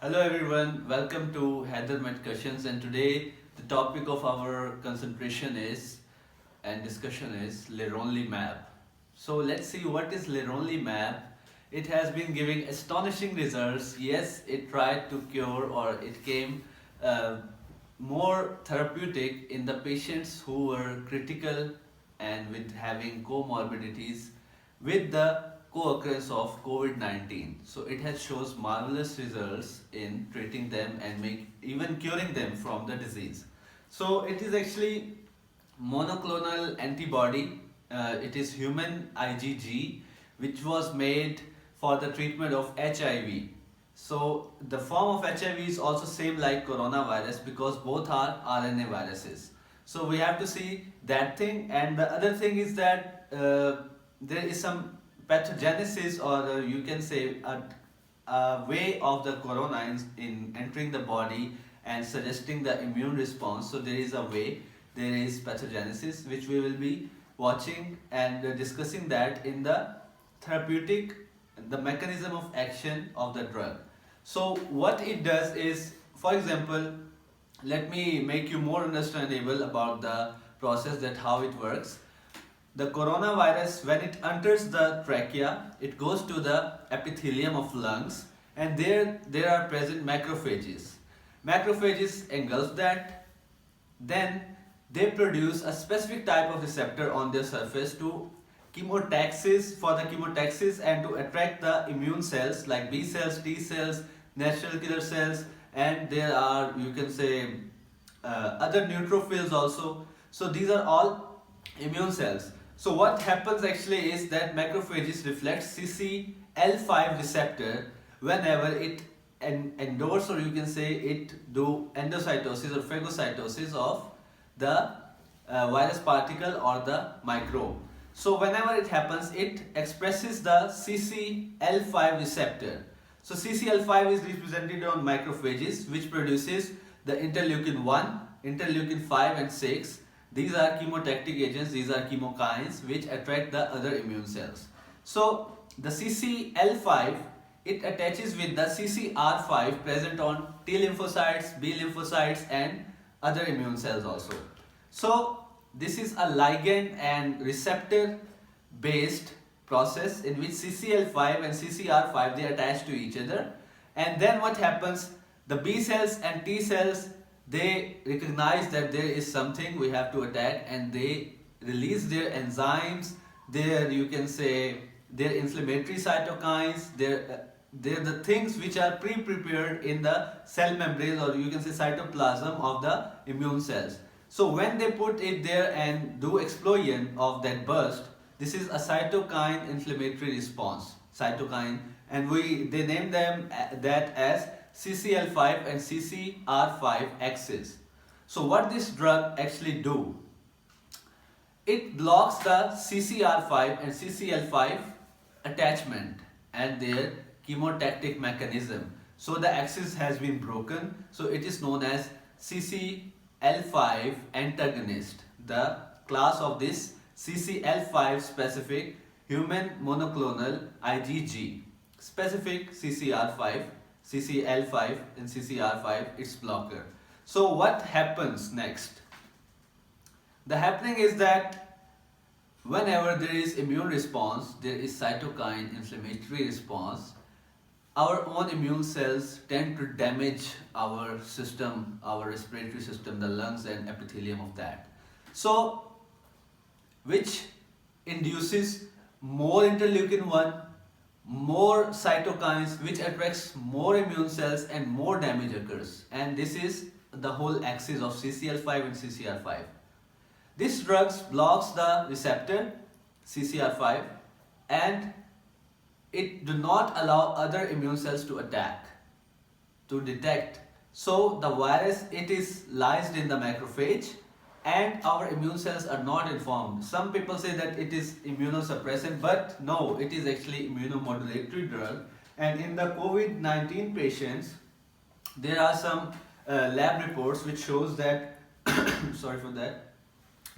Hello everyone, welcome to HaiderMedcussions, and today the topic of our concentration is and discussion is Leronlimab. So let's see what is Leronlimab. It has been giving astonishing results. Yes, it tried to cure or it came more therapeutic in the patients who were critical and with having comorbidities with the co-occurrence of COVID-19. So it has shows marvelous results in treating them and even curing them from the disease. So it is actually monoclonal antibody. It is human IgG, which was made for the treatment of HIV. So the form of HIV is also same like coronavirus because both are RNA viruses. So we have to see that thing, and the other thing is that there is some pathogenesis, or you can say a way of the corona in entering the body and suggesting the immune response. So there is a way, there is pathogenesis, which we will be watching and discussing that in the therapeutic, the mechanism of action of the drug. So what it does is, for example, let me make you more understandable about the process, that how it works. The coronavirus, when it enters the trachea, it goes to the epithelium of lungs, and there are present macrophages. Macrophages engulf that. Then they produce a specific type of receptor on their surface to chemotaxis and to attract the immune cells like B cells, T cells, natural killer cells, and there are, you can say, other neutrophils also. So these are all immune cells. So what happens actually is that macrophages reflect CCL5 receptor whenever it endorse, or you can say it do endocytosis or phagocytosis of the virus particle or the microbe. So whenever it happens, it expresses the CCL5 receptor. So CCL5 is represented on macrophages, which produces the interleukin 1, interleukin 5 and 6. These are chemotactic agents, these are chemokines which attract the other immune cells. So the CCL5, it attaches with the CCR5 present on T lymphocytes, B lymphocytes and other immune cells also. So this is a ligand and receptor based process in which CCL5 and CCR5, they attach to each other, and then what happens, the B cells and T cells, they recognize that there is something we have to attack, and they release their enzymes, their, you can say, their inflammatory cytokines, they're the things which are pre-prepared in the cell membrane, or you can say cytoplasm of the immune cells. So when they put it there and do explosion of that burst, this is a cytokine inflammatory response, cytokine, and they name them that as CCL5 and CCR5 axis. So what this drug actually do? It blocks the CCR5 and CCL5 attachment and their chemotactic mechanism. So the axis has been broken. So it is known as CCL5 antagonist. The class of this CCL5 specific human monoclonal IgG, specific CCR5, CCL5 and CCR5, its blocker. So what happens next? The happening is that whenever there is immune response, there is cytokine inflammatory response, our own immune cells tend to damage our system, our respiratory system, the lungs and epithelium of that. So which induces more interleukin 1, more cytokines, which attracts more immune cells and more damage occurs. And this is the whole axis of CCL5 and CCR5. This drug blocks the receptor CCR5 and it do not allow other immune cells to attack, to detect. So the virus, it is lodged in the macrophage and our immune cells are not informed. Some people say that it is immunosuppressant, but no, it is actually immunomodulatory drug. And in the COVID-19 patients, there are some lab reports which shows that sorry for that,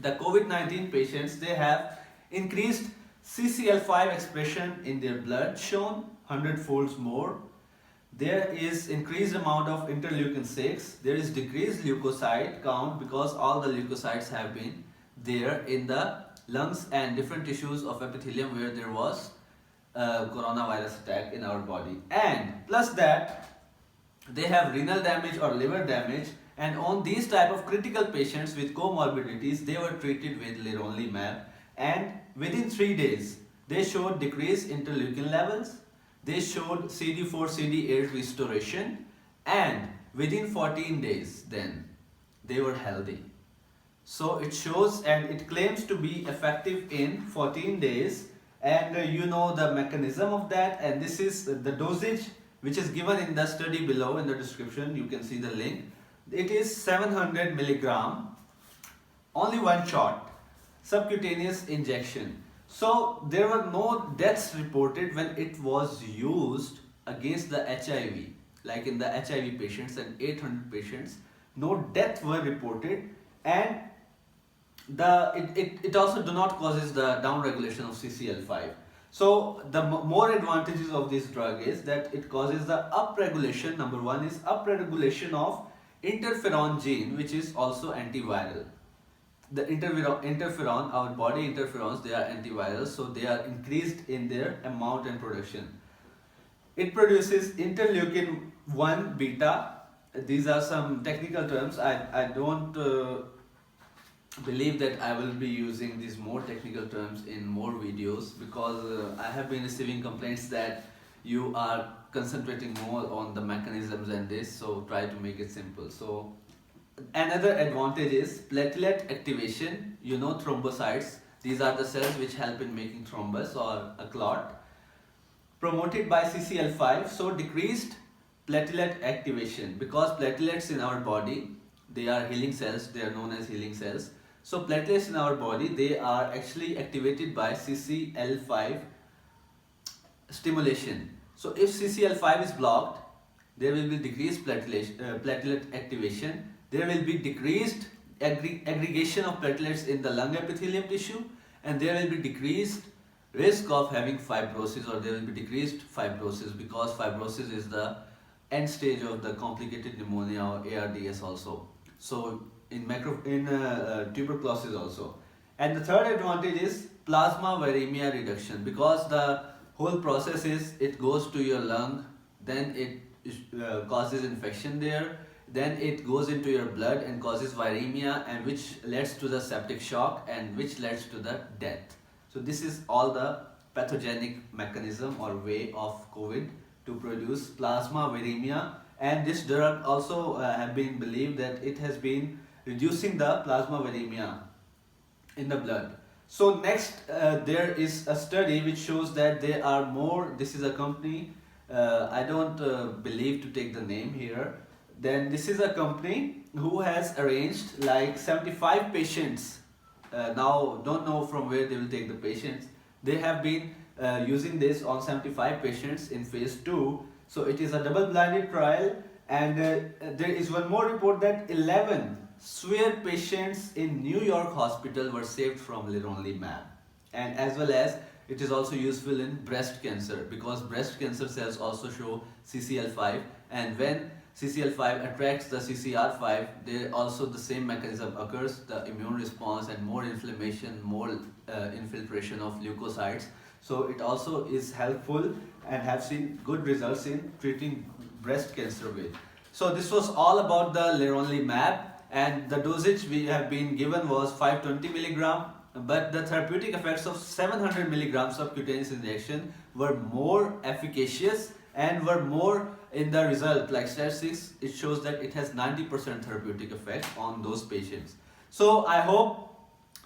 the COVID-19 patients, they have increased CCL5 expression in their blood shown 100 folds more. there is increased amount of interleukin 6, there is decreased leukocyte count because all the leukocytes have been there in the lungs and different tissues of epithelium where there was coronavirus attack in our body. And plus that, they have renal damage or liver damage, and on these type of critical patients with comorbidities, they were treated with Leronlimab, and within 3 days they showed decreased interleukin levels, they showed CD4 CD8 restoration, and within 14 days then they were healthy. So it shows and it claims to be effective in 14 days, and you know the mechanism of that, and this is the dosage which is given in the study below in the description. You can see the link. It is 700 milligram, only one shot, subcutaneous injection. So there were no deaths reported when it was used against the HIV, like in the HIV patients and 800 patients. No deaths were reported, and it also do not causes the down regulation of CCL5. So the more advantages of this drug is that it causes the upregulation. Number one is upregulation of interferon gene, which is also antiviral. The interferon, our body interferons, they are antiviral, so they are increased in their amount and production. It produces interleukin 1 beta. These are some technical terms. I don't believe that I will be using these more technical terms in more videos, because I have been receiving complaints that you are concentrating more on the mechanisms and this, so try to make it simple. So another advantage is platelet activation. You know, thrombocytes, these are the cells which help in making thrombus or a clot, promoted by CCL5. So decreased platelet activation, because platelets in our body, they are healing cells, they are known as healing cells. So platelets in our body, they are actually activated by CCL5 stimulation. So if CCL5 is blocked, there will be decreased platelet activation, there will be decreased aggregation of platelets in the lung epithelium tissue, and there will be decreased risk of having fibrosis, or there will be decreased fibrosis, because fibrosis is the end stage of the complicated pneumonia or ARDS also. So in tuberculosis also. And the third advantage is plasma viremia reduction, because the whole process is it goes to your lung, then it causes infection there, then it goes into your blood and causes viremia, and which leads to the septic shock, and which leads to the death. So this is all the pathogenic mechanism or way of COVID to produce plasma viremia. And this drug also have been believed that it has been reducing the plasma viremia in the blood. So next there is a study which shows that there are more, this is a company, I don't believe to take the name here. Then this is a company who has arranged like 75 patients. Now don't know from where they will take the patients. They have been using this on 75 patients in phase 2. So it is a double-blinded trial, and there is one more report that 11 severe patients in New York hospital were saved from Leronlimab. And as well as it is also useful in breast cancer, because breast cancer cells also show CCL5, and when CCL5 attracts the CCR5, there also the same mechanism occurs, the immune response and more inflammation, more infiltration of leukocytes. So it also is helpful and have seen good results in treating breast cancer with. So this was all about the Leronlimab, and the dosage we have been given was 520 milligram, but the therapeutic effects of 700 milligrams subcutaneous injection were more efficacious and were more in the result, like statistics, it shows that it has 90% therapeutic effect on those patients. So I hope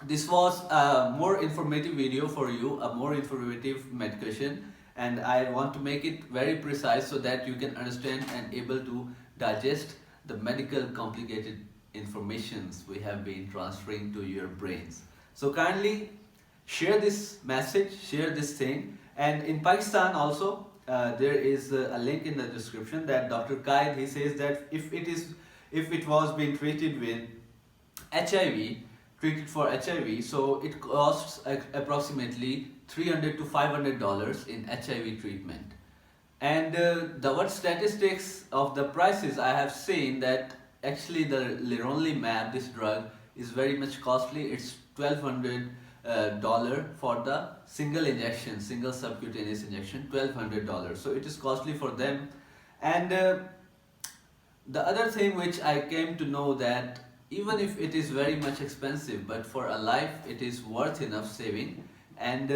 this was a more informative video for you, a more informative medication, and I want to make it very precise so that you can understand and able to digest the medical complicated informations we have been transferring to your brains. So kindly share this message, share this thing. And in Pakistan also, there is a link in the description that Dr. Qaid, he says that if it was being treated with HIV, treated for HIV, so it costs approximately $300 to $500 in HIV treatment. And the what statistics of the prices, I have seen that actually the Leronlimab, this drug, is very much costly. It's $1,200 for the single injection, single subcutaneous injection, $1,200. So it is costly for them. And the other thing which I came to know, that even if it is very much expensive, but for a life it is worth enough saving. And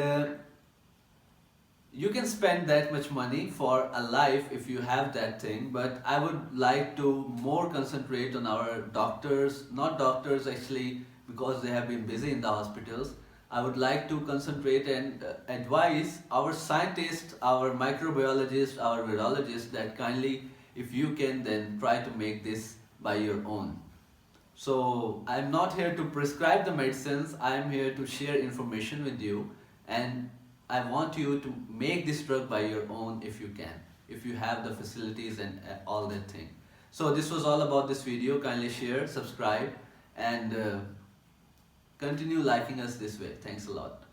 you can spend that much money for a life if you have that thing. But I would like to more concentrate on our doctors, not doctors actually, because they have been busy in the hospitals. I would like to concentrate and advise our scientists, our microbiologists, our virologists, that kindly, if you can, then try to make this by your own. So I'm not here to prescribe the medicines, I am here to share information with you, and I want you to make this drug by your own if you can, if you have the facilities and all that thing. So this was all about this video. Kindly share, subscribe, and continue liking us this way. Thanks a lot.